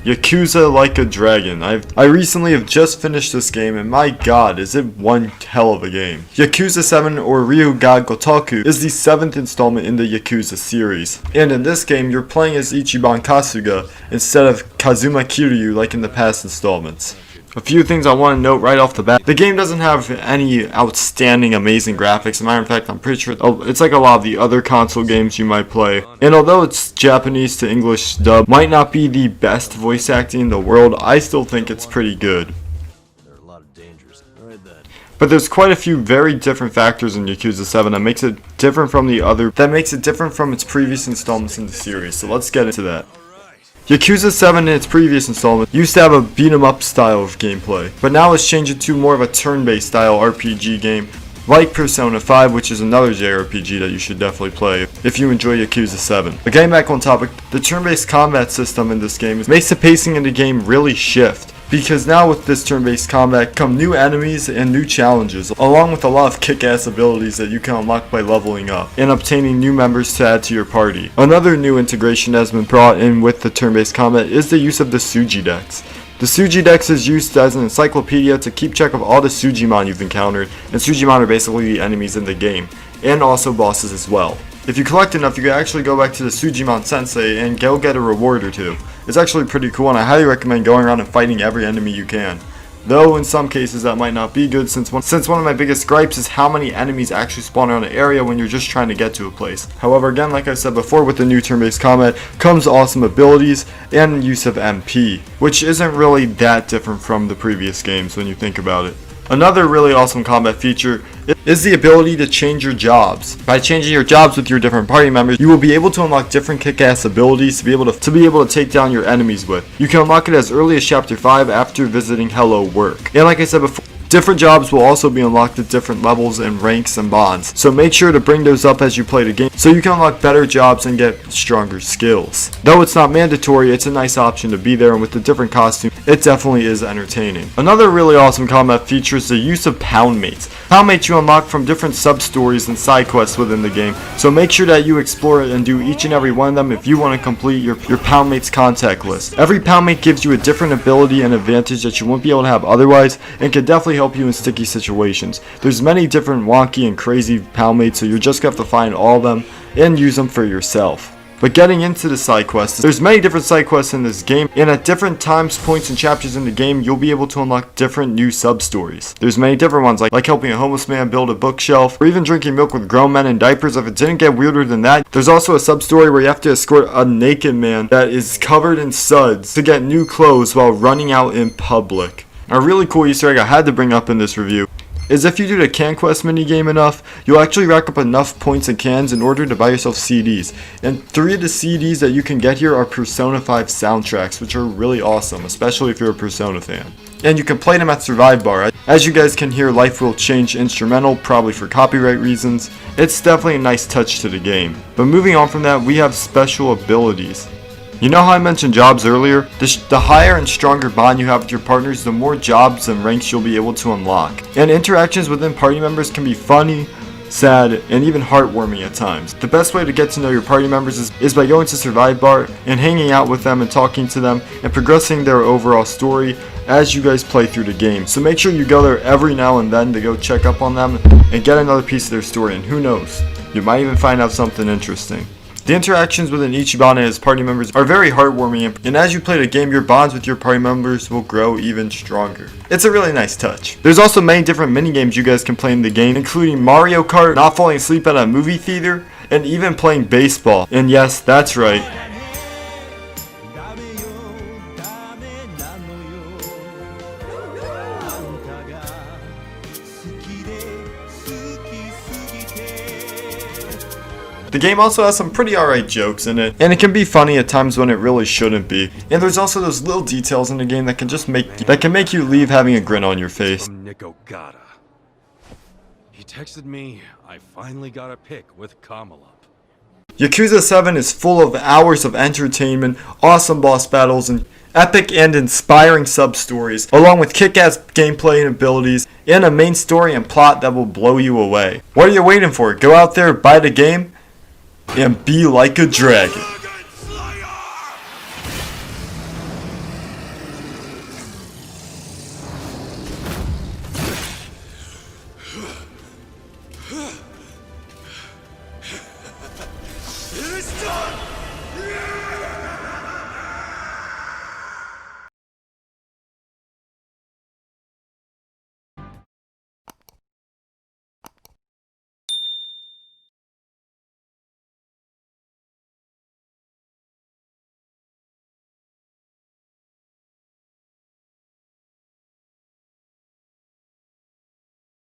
Yakuza Like A Dragon. I recently have just finished this game, and my god, is it one hell of a game. Yakuza 7 or Ryu ga Gotoku is the 7th installment in the Yakuza series. And in this game, you're playing as Ichiban Kasuga instead of Kazuma Kiryu like in the past installments. A few things I want to note right off the bat. The game doesn't have any outstanding, amazing graphics. As a matter of fact, I'm pretty sure it's like a lot of the other console games you might play. And although it's Japanese to English dub, might not be the best voice acting in the world, I still think it's pretty good. But there's quite a few very different factors in Yakuza 7 that makes it different from its previous installments in the series. So let's get into that. Yakuza 7 in its previous installment used to have a beat-em-up style of gameplay, but now it's changed it to more of a turn-based style RPG game, like Persona 5, which is another JRPG that you should definitely play if you enjoy Yakuza 7. But getting back on topic, the turn-based combat system in this game makes the pacing in the game really shift, because now with this turn-based combat come new enemies and new challenges, along with a lot of kick-ass abilities that you can unlock by leveling up and obtaining new members to add to your party. Another new integration that has been brought in with the turn-based combat is the use of the Suji Decks. The Suji Decks is used as an encyclopedia to keep track of all the Sujimon you've encountered, and Sujimon are basically the enemies in the game, and also bosses as well. If you collect enough, you can actually go back to the Sujimon Sensei and go get a reward or two. It's actually pretty cool, and I highly recommend going around and fighting every enemy you can. Though in some cases that might not be good, since one of my biggest gripes is how many enemies actually spawn around an area when you're just trying to get to a place. However, again, like I said before, with the new turn-based combat comes awesome abilities and use of MP, which isn't really that different from the previous games when you think about it. Another really awesome combat feature is the ability to change your jobs. By changing your jobs with your different party members, you will be able to unlock different kick-ass abilities to be able to take down your enemies with. You can unlock it as early as Chapter 5 after visiting Hello Work. And like I said before, different jobs will also be unlocked at different levels and ranks and bonds. So make sure to bring those up as you play the game so you can unlock better jobs and get stronger skills. Though it's not mandatory, it's a nice option to be there, and with the different costumes, it definitely is entertaining. Another really awesome combat feature is the use of pound mates. Pound mates you unlock from different sub-stories and side quests within the game, so make sure that you explore it and do each and every one of them if you want to complete your pound mates contact list. Every pound mate gives you a different ability and advantage that you won't be able to have otherwise, and can definitely help you in sticky situations. There's many different wonky and crazy pound mates, so you're just going to have to find all of them and use them for yourself. But getting into the side quests, there's many different side quests in this game, and at different times, points, and chapters in the game, you'll be able to unlock different new sub-stories. There's many different ones, like helping a homeless man build a bookshelf, or even drinking milk with grown men in diapers. If it didn't get weirder than that, there's also a sub-story where you have to escort a naked man that is covered in suds to get new clothes while running out in public. A really cool Easter egg I had to bring up in this review is if you do the can quest minigame enough, you'll actually rack up enough points and cans in order to buy yourself CDs. And 3 of the CDs that you can get here are Persona 5 soundtracks, which are really awesome, especially if you're a Persona fan. And you can play them at Survive Bar. As you guys can hear, Life Will Change instrumental, probably for copyright reasons. It's definitely a nice touch to the game. But moving on from that, we have special abilities. You know how I mentioned jobs earlier? The higher and stronger bond you have with your partners, the more jobs and ranks you'll be able to unlock. And interactions within party members can be funny, sad, and even heartwarming at times. The best way to get to know your party members is by going to Survive Bar and hanging out with them and talking to them and progressing their overall story as you guys play through the game. So make sure you go there every now and then to go check up on them and get another piece of their story, and who knows, you might even find out something interesting. The interactions within Ichiban and his party members are very heartwarming, and as you play the game, your bonds with your party members will grow even stronger. It's a really nice touch. There's also many different minigames you guys can play in the game, including Mario Kart, not falling asleep at a movie theater, and even playing baseball. And yes, that's right. The game also has some pretty alright jokes in it, and it can be funny at times when it really shouldn't be. And there's also those little details in the game that can make you leave having a grin on your face. He texted me, I finally got a pic with Kamala. Yakuza 7 is full of hours of entertainment, awesome boss battles, and epic and inspiring sub-stories, along with kick-ass gameplay and abilities, and a main story and plot that will blow you away. What are you waiting for? Go out there, buy the game, and be like a dragon.